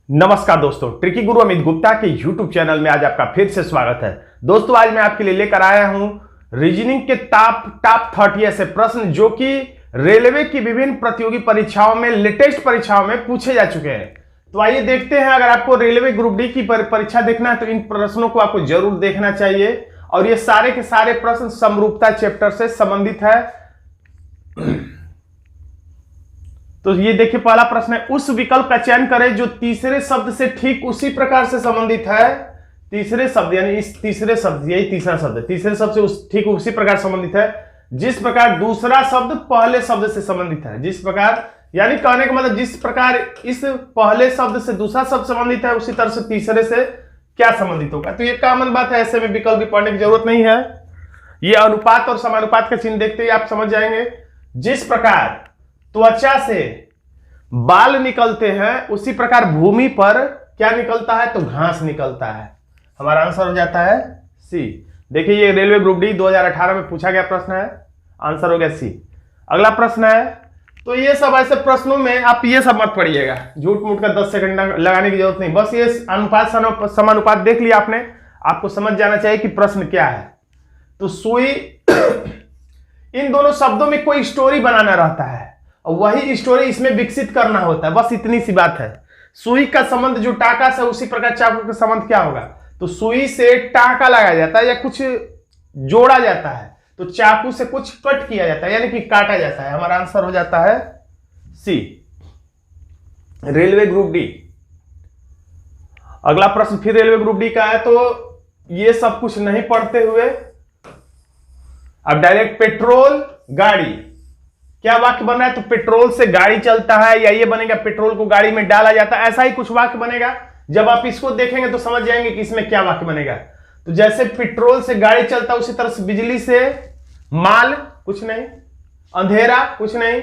नमस्कार दोस्तों, ट्रिकी गुरु अमित गुप्ता के YouTube चैनल में आज आपका फिर से स्वागत है। दोस्तों, आज मैं आपके लिए लेकर आया हूं रीजनिंग के टॉप 30 ऐसे प्रश्न जो कि रेलवे की विभिन्न प्रतियोगी परीक्षाओं में, लेटेस्ट परीक्षाओं में पूछे जा चुके हैं। तो आइए देखते हैं। अगर आपको रेलवे ग्रुप डी की परीक्षा देखना है तो इन प्रश्नों को आपको जरूर देखना चाहिए। और ये सारे के सारे प्रश्न समरूपता चैप्टर से संबंधित है। तो ये देखिए, पहला प्रश्न है, उस विकल्प का चयन करें जो तीसरे शब्द से ठीक उसी प्रकार से संबंधित है। तीसरे शब्द यानी इस तीसरे शब्द, यही तीसरा शब्द है, तीसरे शब्द से ठीक उसी प्रकार संबंधित है जिस प्रकार दूसरा शब्द पहले शब्द से संबंधित है। जिस प्रकार यानी कहने का मतलब, जिस प्रकार इस पहले शब्द से दूसरा शब्द संबंधित है उसी तरह से तीसरे से क्या संबंधित होगा। तो ये कॉमन बात है, ऐसे में विकल्प भी पढ़ने की जरूरत नहीं है। ये अनुपात और समानुपात का चिन्ह देखते ही आप समझ जाएंगे। जिस प्रकार त्वचा से बाल निकलते हैं उसी प्रकार भूमि पर क्या निकलता है, तो घास निकलता है। हमारा आंसर हो जाता है सी। देखिए, ये रेलवे ग्रुप डी 2018 में पूछा गया प्रश्न है, आंसर हो गया सी। अगला प्रश्न है, तो ये सब ऐसे प्रश्नों में आप ये सब मत पढ़िएगा, झूठ मूठ का 10 सेकंड लगाने की जरूरत नहीं। बस ये अनुपात समानुपात देख लिया आपने, आपको समझ जाना चाहिए कि प्रश्न क्या है। तो सुई इन दोनों शब्दों में कोई स्टोरी बनाना रहता है और वही स्टोरी इसमें विकसित करना होता है, बस इतनी सी बात है। सुई का संबंध जो टाका से, उसी प्रकार चाकू का संबंध क्या होगा, तो सुई से टाका लगाया जाता है या कुछ जोड़ा जाता है, तो चाकू से कुछ कट किया जाता है यानी कि काटा जाता है। हमारा आंसर हो जाता है सी, रेलवे ग्रुप डी। अगला प्रश्न फिर रेलवे ग्रुप डी का है। तो ये सब कुछ नहीं पढ़ते हुए अब डायरेक्ट पेट्रोल गाड़ी, क्या वाक्य बन रहा है, तो पेट्रोल से गाड़ी चलता है, या ये बनेगा पेट्रोल को गाड़ी में डाला जाता है, ऐसा ही कुछ वाक्य बनेगा। जब आप इसको देखेंगे तो समझ जाएंगे कि इसमें क्या वाक्य बनेगा। तो जैसे पेट्रोल से गाड़ी चलता है उसी तरह से बिजली से माल कुछ नहीं, अंधेरा कुछ नहीं,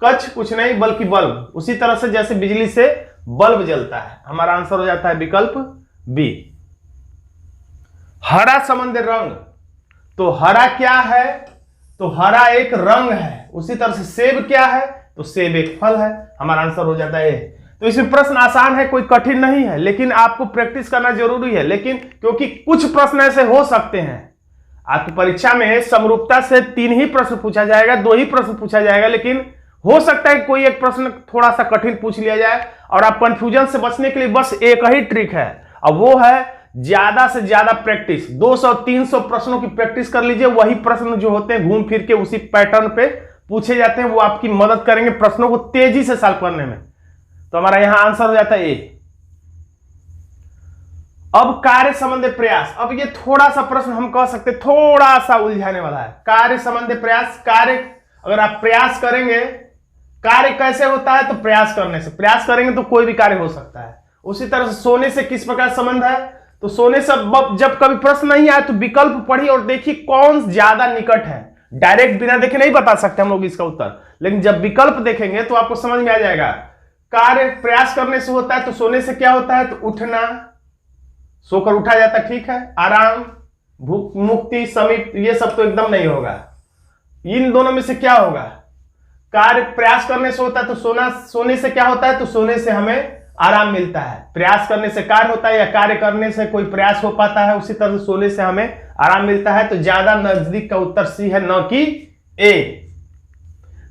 कच्छ कुछ नहीं, बल्कि बल्ब। उसी तरह से जैसे बिजली से बल्ब जलता है। हमारा आंसर हो जाता है विकल्प बी। हरा संबंध रंग, तो हरा क्या है, तो हरा एक रंग है। उसी तरह से सेब क्या है, तो सेब एक फल है। हमारा आंसर हो जाता है। तो इसमें प्रश्न आसान है, कोई कठिन नहीं है, लेकिन आपको प्रैक्टिस करना जरूरी है। लेकिन क्योंकि कुछ प्रश्न ऐसे हो सकते हैं, आपकी परीक्षा में समरूपता से 3 ही प्रश्न पूछा जाएगा, 2 ही प्रश्न पूछा जाएगा, लेकिन हो सकता है कोई एक प्रश्न थोड़ा सा कठिन पूछ लिया जाए। और आप कंफ्यूजन से बचने के लिए बस एक ही ट्रिक है, और वो है ज्यादा से ज्यादा प्रैक्टिस। 200-300 प्रश्नों की प्रैक्टिस कर लीजिए। वही प्रश्न जो होते हैं घूम फिर के उसी पैटर्न पे पूछे जाते हैं, वो आपकी मदद करेंगे प्रश्नों को तेजी से सॉल्व करने में। तो हमारा यहां आंसर हो जाता है ए। अब कार्य संबंधी प्रयास, अब ये थोड़ा सा प्रश्न हम कह सकते थोड़ा सा उलझाने वाला है। कार्य संबंधी प्रयास, कार्य अगर आप प्रयास करेंगे, कार्य कैसे होता है, तो प्रयास करने से। प्रयास करेंगे तो कोई भी कार्य हो सकता है। उसी तरह से सोने से किस प्रकार संबंध है, तो सोने से जब कभी प्रश्न नहीं आए तो विकल्प पढ़िए और देखिए कौन ज्यादा निकट है। डायरेक्ट बिना देखे नहीं बता सकते हम लोग इसका उत्तर, लेकिन जब विकल्प देखेंगे तो आपको समझ में आ जाएगा। कार्य प्रयास करने से होता है, तो सोने से क्या होता है, तो उठना, सोकर उठा जाता है, ठीक है। आराम, भूख मुक्ति, समीप, ये सब तो एकदम नहीं होगा। इन दोनों में से क्या होगा, कार्य प्रयास करने से होता है, तो सोने से क्या होता है, तो सोने से हमें आराम मिलता है। प्रयास करने से कार्य होता है, या कार्य करने से कोई प्रयास हो पाता है, उसी तरह से सोने से हमें आराम मिलता है। तो ज्यादा नजदीक का उत्तर सी है, न कि ए।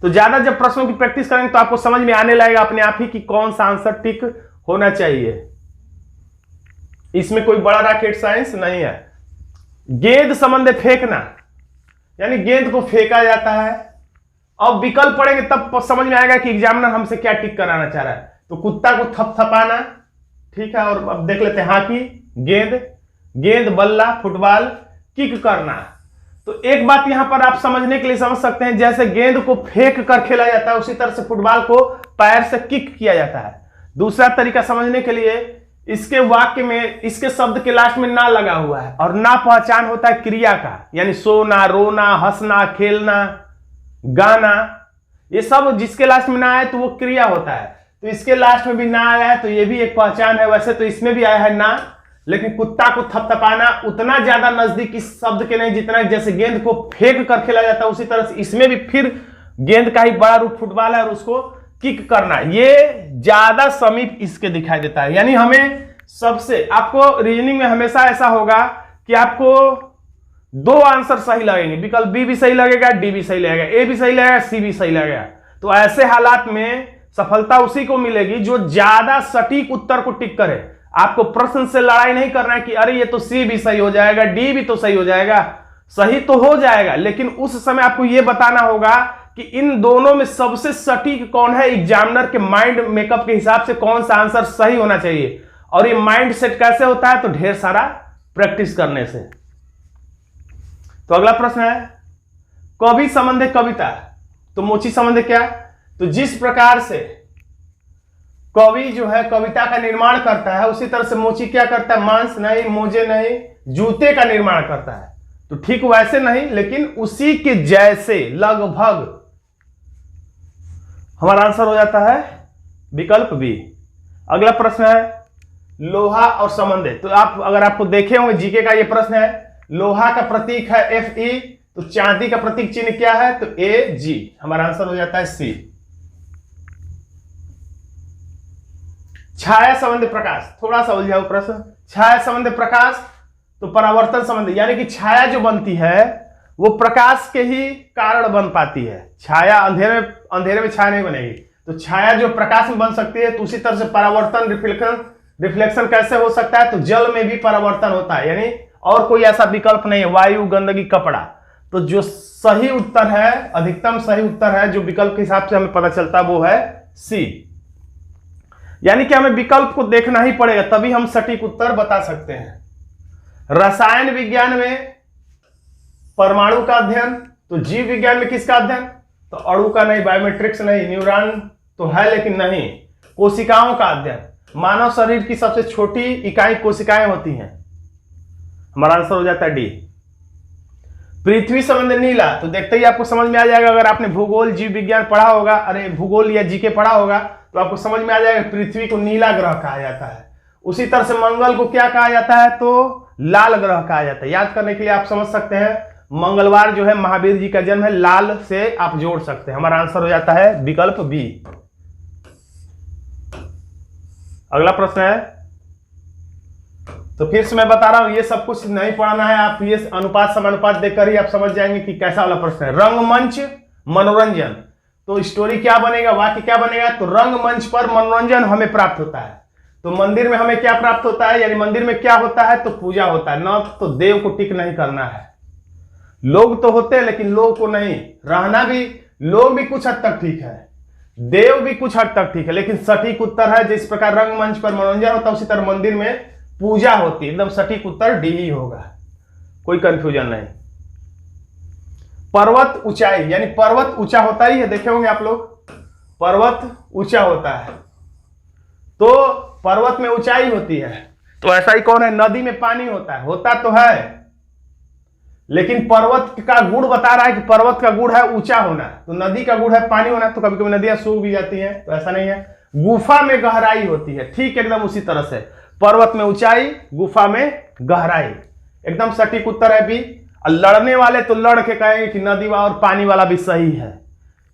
तो ज्यादा जब प्रश्नों की प्रैक्टिस करेंगे तो आपको समझ में आने लगेगा अपने आप ही कि कौन सा आंसर टिक होना चाहिए। इसमें कोई बड़ा रॉकेट साइंस नहीं है। गेंद संबंध फेंकना, यानी गेंद को फेंका जाता है। अब विकल्प पढ़ेंगे तब समझ में आएगा कि एग्जामिनर हमसे क्या टिक कराना चाह रहा है। तो कुत्ता को थपथपाना, ठीक है। और अब देख लेते हैं, हॉकी, गेंद, बल्ला, फुटबॉल, किक करना। तो एक बात यहां पर आप समझने के लिए समझ सकते हैं, जैसे गेंद को फेंक कर खेला जाता है उसी तरह से फुटबॉल को पैर से किक किया जाता है। दूसरा तरीका समझने के लिए, इसके वाक्य में इसके शब्द के लास्ट में ना लगा हुआ है, और ना पहचान होता है क्रिया का, यानी सोना, रोना, हंसना, खेलना, गाना, ये सब जिसके लास्ट में ना आए तो वो क्रिया होता है। तो इसके लास्ट में भी ना आया है तो ये भी एक पहचान है। वैसे तो इसमें भी आया है ना, लेकिन कुत्ता को थपथपाना उतना ज्यादा नजदीक इस शब्द के नहीं जितना जैसे गेंद को फेंक कर खेला जाता है, उसी तरह से इसमें भी फिर गेंद का ही बड़ा रूप फुटबॉल है और उसको किक करना, ये ज्यादा समीप इसके दिखाई देता है। यानी हमें सबसे, आपको रीजनिंग में हमेशा ऐसा होगा कि आपको दो आंसर सही लगेंगे, विकल्प बी भी सही लगेगा, डी भी सही लगेगा, ए भी सही लगेगा, सी भी सही लगेगा। तो ऐसे हालात में सफलता उसी को मिलेगी जो ज्यादा सटीक उत्तर को टिक करे। आपको प्रश्न से लड़ाई नहीं करना है कि अरे ये तो सी भी सही हो जाएगा, डी भी तो सही हो जाएगा। सही तो हो जाएगा, लेकिन उस समय आपको यह बताना होगा कि इन दोनों में सबसे सटीक कौन है। एग्जामिनर के माइंड मेकअप के हिसाब से कौन सा आंसर सही होना चाहिए। और ये माइंड सेट कैसे होता है, तो ढेर सारा प्रैक्टिस करने से। तो अगला प्रश्न है, कवि संबंधे कविता। तो मोची संबंधे क्या, तो जिस प्रकार से कवि जो है कविता का निर्माण करता है, उसी तरह से मोची क्या करता है, मांस नहीं, मोजे नहीं, जूते का निर्माण करता है। तो ठीक वैसे नहीं, लेकिन उसी के जैसे लगभग हमारा आंसर हो जाता है विकल्प बी। अगला प्रश्न है, लोहा और संबंधे। तो आप अगर आपको देखे होंगे जीके का ये प्रश्न है, लोहा का प्रतीक है Fe, तो चांदी का प्रतीक चिन्ह क्या है, तो Ag। हमारा आंसर हो जाता है सी। छाया संबंधी प्रकाश, थोड़ा सा उलझा हुआ प्रश्न। छाया संबंधी प्रकाश, तो परावर्तन संबंधी, यानी कि छाया जो बनती है वो प्रकाश के ही कारण बन पाती है। छाया अंधेरे में छाया नहीं बनेगी। तो छाया जो प्रकाश में बन सकती है, तो उसी तरह से परावर्तन रिफ्लेक्शन कैसे हो सकता है, तो जल में भी परावर्तन होता है। यानी और कोई ऐसा विकल्प नहीं है, वायु, गंदगी, कपड़ा। तो जो सही उत्तर है, अधिकतम सही उत्तर है जो विकल्प के हिसाब से हमें पता चलता है, वो है सी। यानी कि हमें विकल्प को देखना ही पड़ेगा, तभी हम सटीक उत्तर बता सकते हैं। रसायन विज्ञान में परमाणु का अध्ययन, तो जीव विज्ञान में किसका अध्ययन, तो अणु का नहीं, बायोमेट्रिक्स नहीं, न्यूरॉन तो है लेकिन नहीं, कोशिकाओं का अध्ययन। मानव शरीर की सबसे छोटी इकाई कोशिकाएं होती हैं। हमारा आंसर हो जाता है डी। पृथ्वी संबंधी नीला, तो देखते ही आपको समझ में आ जाएगा, अगर आपने भूगोल, जीव विज्ञान पढ़ा होगा, अरे भूगोल या जीके पढ़ा होगा, तो आपको समझ में आ जाएगा पृथ्वी को नीला ग्रह कहा जाता है। उसी तरह से मंगल को क्या कहा जाता है, तो लाल ग्रह कहा जाता है। याद करने के लिए आप समझ सकते हैं, मंगलवार जो है महावीर जी का जन्म है, लाल से आप जोड़ सकते हैं। हमारा आंसर हो जाता है विकल्प बी। अगला प्रश्न है, तो फिर से मैं बता रहा हूं, ये सब कुछ नहीं पढ़ना है, आप ये अनुपात समानुपात देखकर ही आप समझ जाएंगे कि कैसा वाला प्रश्न है। रंगमंच मनोरंजन, तो स्टोरी क्या बनेगा, वाक्य क्या बनेगा, तो रंगमंच पर मनोरंजन हमें प्राप्त होता है। तो मंदिर में हमें क्या प्राप्त होता है, यानी मंदिर में क्या होता है, तो पूजा होता है। न तो देव को टिक नहीं करना है, लोग तो होते हैं लेकिन लोग को नहीं रहना भी, लोग भी कुछ हद तक ठीक है, देव भी कुछ हद तक ठीक है, लेकिन सटीक उत्तर है जिस प्रकार रंगमंच पर मनोरंजन होता है, उसी तरह मंदिर में पूजा होती है। एकदम सटीक उत्तर डी ही होगा, कोई कंफ्यूजन नहीं। पर्वत ऊंचाई, यानी पर्वत ऊंचा होता ही है, देखे होंगे आप लोग, पर्वत ऊंचा होता है, तो पर्वत में ऊंचाई होती है। तो ऐसा ही कौन है, नदी में पानी होता है, होता तो है, लेकिन पर्वत का गुण बता रहा है कि पर्वत का गुण है ऊंचा होना, तो नदी का गुण है पानी होना। तो कभी कभी नदियां सूख भी जाती हैं, तो ऐसा नहीं है। गुफा में गहराई होती है, ठीक एकदम उसी तरह से, पर्वत में ऊंचाई, गुफा में गहराई, एकदम सटीक उत्तर है बी। लड़ने वाले तो लड़ के कहेंगे कि नदी और पानी वाला भी सही है,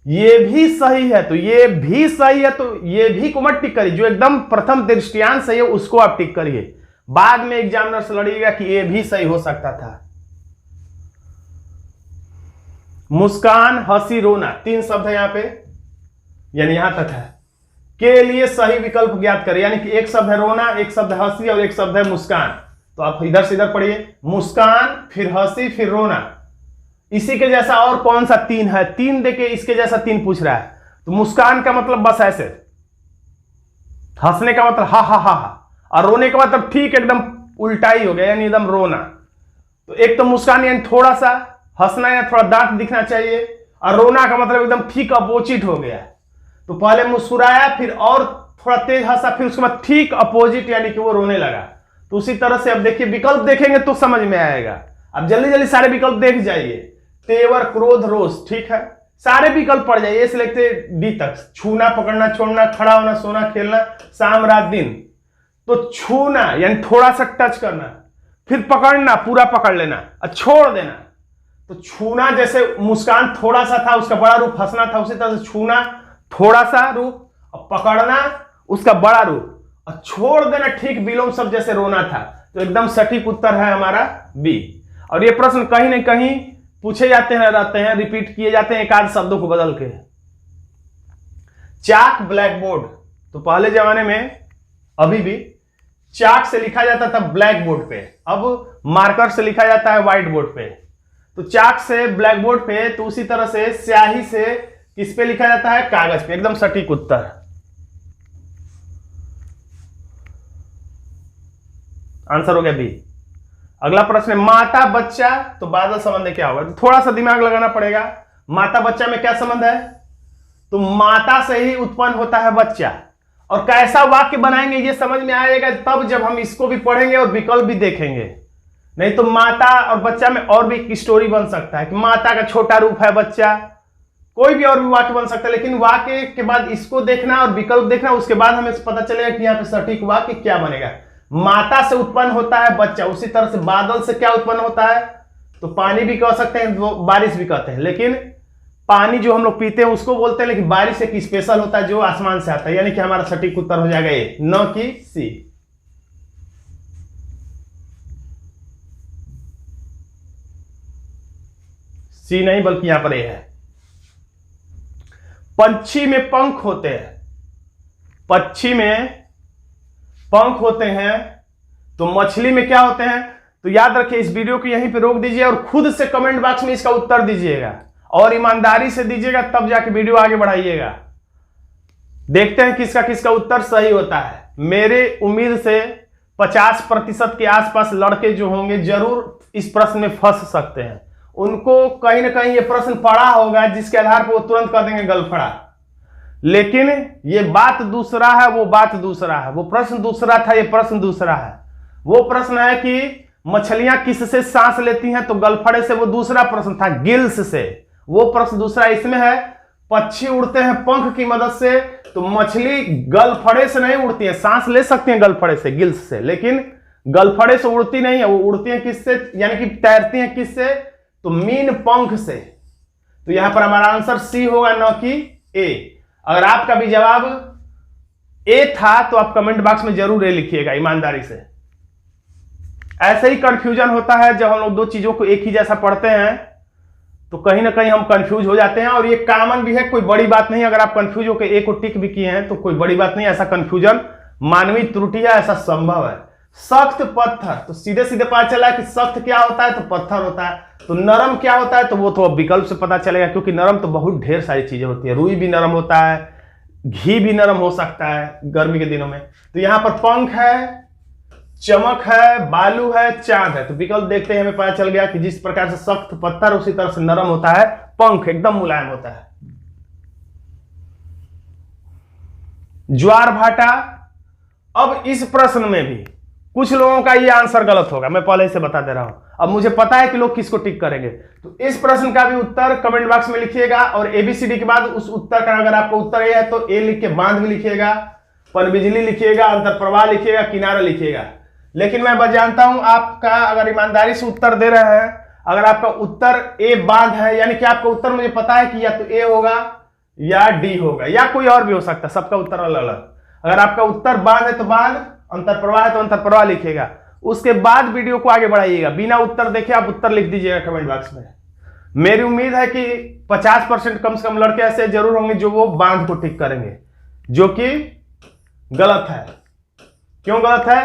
ये भी सही है, तो ये भी सही है, तो ये भी को मत टिक करिए, जो एकदम प्रथम दृष्टियांश सही है उसको आप टिक करिए। बाद में एग्जामिनर से लड़िएगा कि ये भी सही हो सकता था। मुस्कान, हंसी, रोना, तीन शब्द है यहां पे, यानी यहां तक है, के लिए सही विकल्प ज्ञात करें। यानी कि एक शब्द है रोना, एक शब्द है हंसी और एक शब्द है मुस्कान। तो आप इधर से इधर पढ़िए, मुस्कान, फिर हंसी, फिर रोना। इसी के जैसा और कौन सा तीन है, तीन देके इसके जैसा तीन पूछ रहा है। तो मुस्कान का मतलब बस ऐसे, हंसने का मतलब हा हा हा हा, और रोने का मतलब ठीक एकदम उल्टा ही हो गया, यानी एकदम रोना। तो एक तो मुस्कान यानी थोड़ा सा हंसना या थोड़ा दांत दिखना चाहिए, और रोना का मतलब एकदम ठीक अपोजिट हो गया। तो पहले मुस्कुराया, फिर और थोड़ा तेज हंसा, फिर उसके बाद ठीक अपोजिट, यानी कि वो रोने लगा। तो उसी तरह से अब देखिए, विकल्प देखेंगे तो समझ में आएगा। अब जल्दी जल्दी सारे विकल्प देख जाइए। तेवर, क्रोध, रोष, ठीक है, सारे विकल्प पढ़ जाइए, से लेते डी तक। छूना, पकड़ना, छोड़ना, खड़ा होना, सोना, खेलना, शाम, रात, दिन। तो छूना यानी थोड़ा सा टच करना, फिर पकड़ना, पूरा पकड़ लेना और छोड़ देना। तो छूना, जैसे मुस्कान थोड़ा सा था, उसका बड़ा रूप हंसना था, उसी तरह से छूना थोड़ा सा रूप, और पकड़ना उसका बड़ा रूप, और छोड़ देना ठीक विलोम शब्द जैसे रोना था। तो एकदम सटीक उत्तर है हमारा बी। और ये प्रश्न कहीं ना कहीं पूछे जाते हैं, रहते हैं, रिपीट किए जाते हैं एक आध शब्दों को बदल के। चाक ब्लैक बोर्ड, तो पहले जमाने में अभी भी चाक से लिखा जाता था ब्लैक बोर्ड पे, अब मार्कर से लिखा जाता है व्हाइट बोर्ड पे। तो चाक से ब्लैक बोर्ड पे, तो उसी तरह से स्याही से किस पे लिखा जाता है, कागज पे। एकदम सटीक उत्तर। आंसर हो गया बी। अगला प्रश्न है माता बच्चा, तो बादल संबंध क्या होगा? तो थोड़ा सा दिमाग लगाना पड़ेगा। माता बच्चा में क्या संबंध है? तो माता से ही उत्पन्न होता है बच्चा। और कैसा वाक्य बनाएंगे ये समझ में आएगा तब जब हम इसको भी पढ़ेंगे और विकल्प भी देखेंगे। नहीं तो माता और बच्चा में और भी एक स्टोरी बन सकता है कि माता का छोटा रूप है बच्चा, कोई भी और भी वाक्य बन सकता है। लेकिन वाक्य के बाद इसको देखना और विकल्प देखना, उसके बाद हमें पता चलेगा कि यहाँ पे सटीक वाक्य क्या बनेगा। माता से उत्पन्न होता है बच्चा, उसी तरह से बादल से क्या उत्पन्न होता है? तो पानी भी कह सकते हैं, बारिश भी कहते हैं। लेकिन पानी जो हम लोग पीते हैं उसको बोलते हैं, लेकिन बारिश एक स्पेशल होता है जो आसमान से आता है। यानी कि हमारा सटीक उत्तर हो जाएगा ए, न कि सी। सी नहीं बल्कि यहां पर ए है। पंछी में पंख होते हैं, पक्षी में पंख होते हैं, तो मछली में क्या होते हैं? तो याद रखिए, इस वीडियो को यहीं पे रोक दीजिए और खुद से कमेंट बॉक्स में इसका उत्तर दीजिएगा और ईमानदारी से दीजिएगा, तब जाके वीडियो आगे बढ़ाइएगा। देखते हैं किसका किसका उत्तर सही होता है। मेरे उम्मीद से 50% के आसपास लड़के जो होंगे जरूर इस प्रश्न में फंस सकते हैं। उनको कहीं ना कहीं ये प्रश्न पढ़ा होगा जिसके आधार पर वो तुरंत कर देंगे गलफड़ा। लेकिन ये बात दूसरा है, वो बात दूसरा है। वो प्रश्न दूसरा था, ये प्रश्न दूसरा है। वो प्रश्न है कि मछलियां किससे सांस लेती हैं, तो गलफड़े से। वो दूसरा प्रश्न था गिल्स से, वो प्रश्न दूसरा। इसमें है पक्षी उड़ते हैं पंख की मदद से, तो मछली गलफड़े से नहीं उड़ती है, सांस ले सकती हैं गलफड़े से, गिल्स से, लेकिन गलफड़े से उड़ती नहीं है। वो उड़ती हैं किससे, यानी कि तैरती हैं किससे? तो मीन पंख से। तो यहां पर हमारा आंसर सी होगा, न कि ए। अगर आपका भी जवाब ए था तो आप कमेंट बॉक्स में जरूर ए लिखिएगा ईमानदारी से। ऐसे ही कंफ्यूजन होता है जब हम लोग दो चीजों को एक ही जैसा पढ़ते हैं, तो कहीं ना कहीं हम कंफ्यूज हो जाते हैं। और ये कॉमन भी है, कोई बड़ी बात नहीं। अगर आप कंफ्यूज होकर ए को टिक भी किए हैं तो कोई बड़ी बात नहीं। ऐसा कंफ्यूजन मानवीय त्रुटि है, ऐसा संभव है। सख्त पत्थर, तो सीधे सीधे पता चला कि सख्त क्या होता है, तो पत्थर होता है। तो नरम क्या होता है, तो वो तो अब विकल्प से पता चलेगा, क्योंकि नरम तो बहुत ढेर सारी चीजें होती है। रुई भी नरम होता है, घी भी नरम हो सकता है गर्मी के दिनों में। तो यहां पर पंख है, चमक है, बालू है, चांद है। तो विकल्प देखते हैं हमें पता चल गया कि जिस प्रकार से सख्त पत्थर उसी तरह से नरम होता है पंख, एकदम मुलायम होता है। ज्वार भाटा। अब इस प्रश्न में भी कुछ लोगों का ये आंसर गलत होगा, मैं पहले से बता दे रहा हूं। अब मुझे पता है कि लोग किसको टिक करेंगे, तो इस प्रश्न का भी उत्तर कमेंट बॉक्स में लिखिएगा। और एबीसीडी के बाद उस उत्तर का अगर आपका उत्तर ए है तो ए लिख के बांध भी लिखिएगा, पनबिजली लिखिएगा, अंतर प्रवाह लिखिएगा, किनारा लिखिएगा। लेकिन मैं जानता हूं आपका, अगर ईमानदारी से उत्तर दे रहे हैं, अगर आपका उत्तर ए बांध है, यानी कि आपका उत्तर मुझे पता है कि या तो ए होगा या डी होगा या कोई और भी हो सकता है, सबका उत्तर अलग अलग। अगर आपका उत्तर बांध है तो बांध, अंतर प्रवाह है तो अंतर प्रवाह लिखिएगा। उसके बाद वीडियो को आगे बढ़ाइएगा। बिना उत्तर देखे आप उत्तर लिख दीजिएगा कमेंट बॉक्स में। मेरी उम्मीद है कि 50% कम से कम लड़के ऐसे जरूर होंगे जो वो बांध को टिक करेंगे, जो कि गलत है। क्यों गलत है?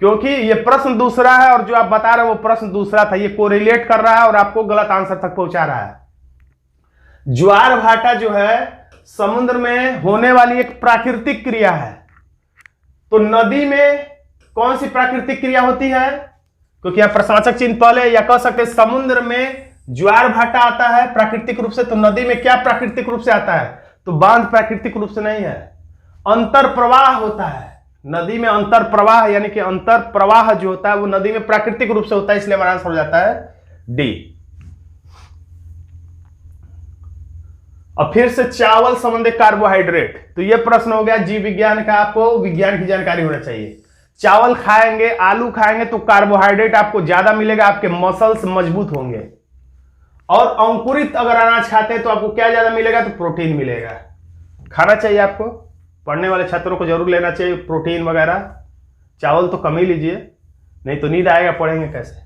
क्योंकि ये प्रश्न दूसरा है और जो आप बता रहे हैं वो प्रश्न दूसरा था। ये कोरिलेट कर रहा है और आपको गलत आंसर तक पहुंचा रहा है। ज्वार भाटा जो है समुद्र में होने वाली एक प्राकृतिक क्रिया है। तो नदी में कौन सी प्राकृतिक क्रिया होती है? क्योंकि यहां प्रशासक चिन्ह पहले, या कह सकते हैं समुद्र में ज्वार भाटा आता है प्राकृतिक रूप से। तो नदी में क्या प्राकृतिक रूप से आता है? तो बांध प्राकृतिक रूप से नहीं है, अंतर प्रवाह होता है। नदी में अंतर प्रवाह, यानी कि अंतर प्रवाह जो होता है वो नदी में प्राकृतिक रूप से होता है, इसलिए हमारा आंसर हो जाता है डी। अब फिर से चावल संबंधी कार्बोहाइड्रेट। तो यह प्रश्न हो गया जीव विज्ञान का, आपको विज्ञान की जानकारी होना चाहिए। चावल खाएंगे, आलू खाएंगे तो कार्बोहाइड्रेट आपको ज्यादा मिलेगा, आपके मसल्स मजबूत होंगे। और अंकुरित अगर अनाज खाते हैं तो आपको क्या ज्यादा मिलेगा? तो प्रोटीन मिलेगा। खाना चाहिए आपको, पढ़ने वाले छात्रों को जरूर लेना चाहिए प्रोटीन वगैरह। चावल तो कम ही लीजिए, नहीं तो नींद आएगा, पढ़ेंगे कैसे।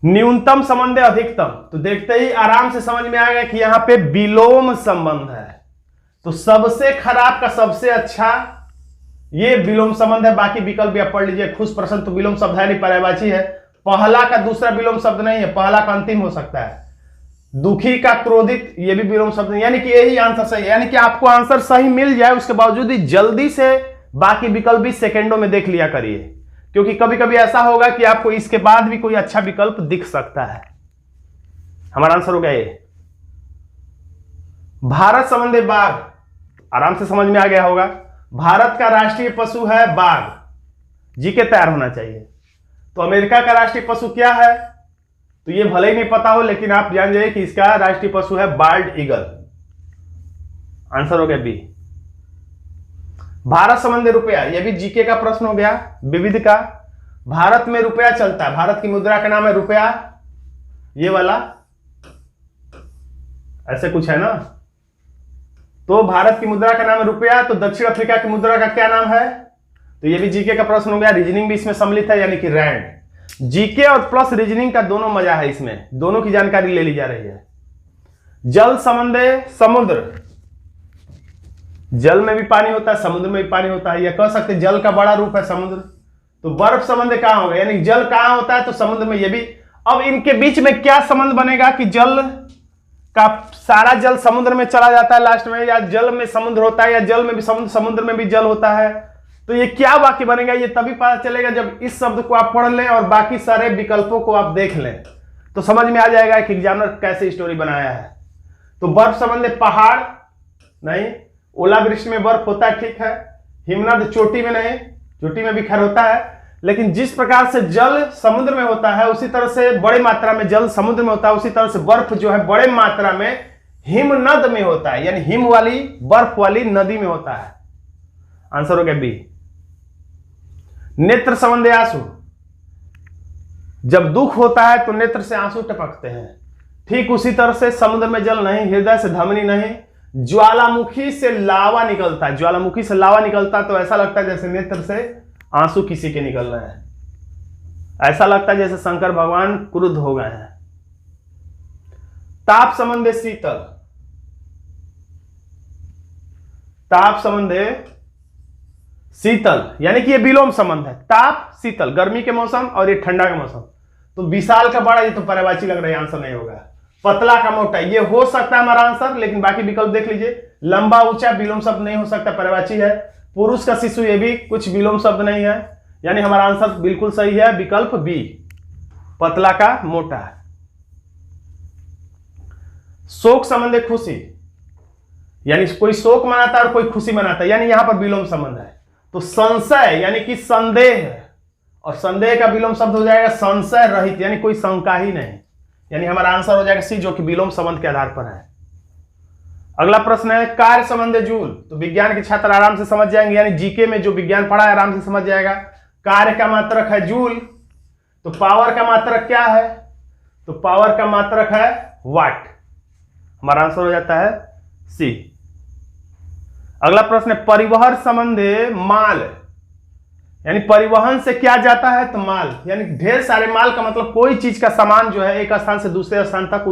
न्यूनतम संबंध है अधिकतम, तो देखते ही आराम से समझ में आएगा कि यहां पे विलोम संबंध है। तो सबसे खराब का सबसे अच्छा ये विलोम संबंध है। बाकी विकल्प भी आप पढ़ लीजिए। खुश प्रसन्न तो विलोम शब्द है नहीं, पर्यायवाची है। पहला का दूसरा विलोम शब्द नहीं है, पहला का अंतिम हो सकता है। दुखी का क्रोधित ये भी विलोम शब्द नहीं, यानी कि यही आंसर सही है। यानी कि आपको आंसर सही मिल जाए उसके बावजूद ही जल्दी से बाकी विकल्प भी सेकेंडों में देख लिया करिए, क्योंकि कभी कभी ऐसा होगा कि आपको इसके बाद भी कोई अच्छा विकल्प दिख सकता है। हमारा आंसर हो गया ये। भारत संबंधी बाघ, आराम से समझ में आ गया होगा। भारत का राष्ट्रीय पशु है बाघ, जीके तैयार होना चाहिए। तो अमेरिका का राष्ट्रीय पशु क्या है, तो ये भले ही नहीं पता हो, लेकिन आप जान जाइए कि इसका राष्ट्रीय पशु है बाल्ड ईगल। आंसर हो गया बी। भारत संबंधी रुपया, यह भी जीके का प्रश्न हो गया, विविध का। भारत में रुपया चलता है, भारत की मुद्रा का नाम है रुपया, ये वाला ऐसे कुछ है ना। तो भारत की मुद्रा का नाम है रुपया, तो दक्षिण अफ्रीका की मुद्रा का क्या नाम है, तो ये भी जीके का प्रश्न हो गया। रीजनिंग भी इसमें सम्मिलित है, यानी कि रैंड। जीके और प्लस रीजनिंग का दोनों मजा है इसमें, दोनों की जानकारी ले ली जा रही है। जल संबंधी समुद्र, जल में भी पानी होता है, समुद्र में भी पानी होता है, या कह सकते हैं जल का बड़ा रूप है समुद्र। तो बर्फ संबंध कहां होगा, यानी जल कहां होता है, तो समुद्र में। ये भी अब इनके बीच में क्या संबंध बनेगा कि जल का सारा जल समुद्र में चला जाता है लास्ट में, या जल में समुद्र होता है, या जल में भी समुद्र में भी जल होता है। तो ये क्या वाक्य बनेगा, ये तभी पता चलेगा जब इस शब्द को आप पढ़ लें और बाकी सारे विकल्पों को आप देख लें, तो समझ में आ जाएगा कि एग्जामिनर कैसे स्टोरी बनाया है। तो बर्फ संबंधी पहाड़ नहीं, ओलावृष्टि में बर्फ होता है, ठीक है। हिमनद चोटी में नहीं, चोटी में भी खैर होता है, लेकिन जिस प्रकार से जल समुद्र में होता है उसी तरह से बड़े मात्रा में जल समुद्र में होता है, उसी तरह से बर्फ जो है बड़े मात्रा में हिमनद में होता है, यानी हिम वाली बर्फ वाली नदी में होता है। आंसर हो गया बी। नेत्र संबंधी आंसू, जब दुख होता है तो नेत्र से आंसू टपकते हैं, ठीक उसी तरह से समुद्र में जल नहीं, हृदय से धमनी नहीं, ज्वालामुखी से लावा निकलता है, ज्वालामुखी से लावा निकलता है तो ऐसा लगता है जैसे नेत्र से आंसू किसी के निकल रहे हैं, ऐसा लगता है जैसे शंकर भगवान क्रुद्ध हो गए हैं। ताप संबंधी शीतल, ताप संबंधी शीतल यानी कि ये विलोम संबंध है। ताप शीतल गर्मी के मौसम और ये ठंडा का मौसम। तो विशाल का बड़ा, ये तो पर्यायवाची लग रहा है, आंसर नहीं होगा। पतला का मोटा, ये हो सकता है हमारा आंसर, लेकिन बाकी विकल्प देख लीजिए। लंबा ऊंचा विलोम शब्द नहीं हो सकता, पर्यायवाची है। पुरुष का शिशु, ये भी कुछ विलोम शब्द नहीं है, यानी हमारा आंसर बिल्कुल सही है, विकल्प बी, पतला का मोटा। शोक संबंधी खुशी, यानी कोई शोक मनाता है और कोई खुशी मनाता है, यानी यहां पर विलोम संबंध है। तो संशय यानी कि संदेह, और संदेह का विलोम शब्द हो जाएगा संशय रहित, यानी कोई शंका ही नहीं, यानी हमारा आंसर हो जाएगा सी, जो कि विलोम संबंध के आधार पर है। अगला प्रश्न है कार्य संबंधी जूल। तो विज्ञान के छात्र आराम से समझ जाएंगे, यानी जीके में जो विज्ञान पढ़ा है आराम से समझ जाएगा। कार्य का मात्रक है जूल, तो पावर का मात्रक क्या है, तो पावर का मात्रक है वाट। हमारा आंसर हो जाता है सी। अगला प्रश्न है परिवहन संबंधी माल, यानी परिवहन से क्या जाता है, तो माल, यानी ढेर सारे माल का मतलब कोई चीज का सामान जो है एक स्थान से दूसरे स्थान तक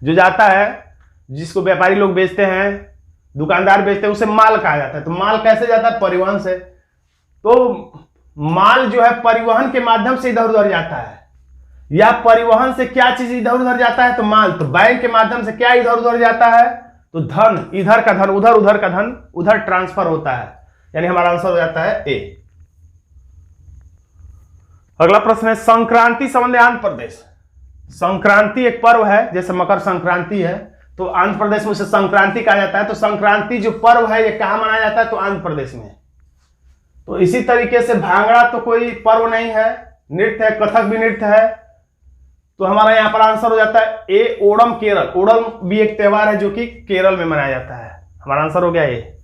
जो जाता है, जिसको व्यापारी लोग बेचते हैं, दुकानदार बेचते हैं, उसे माल कहा जाता है। तो माल कैसे जाता है, परिवहन से। तो माल जो है परिवहन के माध्यम से इधर उधर जाता है, या परिवहन से क्या चीज इधर उधर जाता है, तो माल। तो बैंक के माध्यम से क्या इधर उधर जाता है, तो धन, इधर का धन उधर, उधर का धन उधर ट्रांसफर होता है, यानी हमारा आंसर हो जाता है ए। अगला प्रश्न है संक्रांति संबंधी आंध्र प्रदेश। संक्रांति एक पर्व है, जैसे मकर संक्रांति है, तो आंध्र प्रदेश में उसे संक्रांति कहा जाता है। तो संक्रांति जो पर्व है ये कहां मनाया जाता है, तो आंध्र प्रदेश में। तो इसी तरीके से भांगड़ा तो कोई पर्व नहीं है, नृत्य है, कथक भी नृत्य है, तो हमारा यहां पर आंसर हो जाता है ए ओणम केरल। ओणम भी एक त्योहार है जो कि केरल में मनाया जाता है, हमारा आंसर हो गया ए।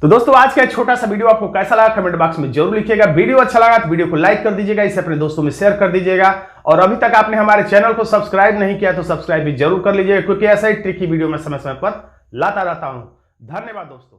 तो दोस्तों आज का छोटा सा वीडियो आपको कैसा लगा कमेंट बॉक्स में जरूर लिखिएगा। वीडियो अच्छा लगा तो वीडियो को लाइक कर दीजिएगा, इसे अपने दोस्तों में शेयर कर दीजिएगा और अभी तक आपने हमारे चैनल को सब्सक्राइब नहीं किया तो सब्सक्राइब भी जरूर कर लीजिएगा, क्योंकि ऐसा ही ट्रिकी वीडियो मैं समय समय पर लाता रहता हूं। धन्यवाद दोस्तों।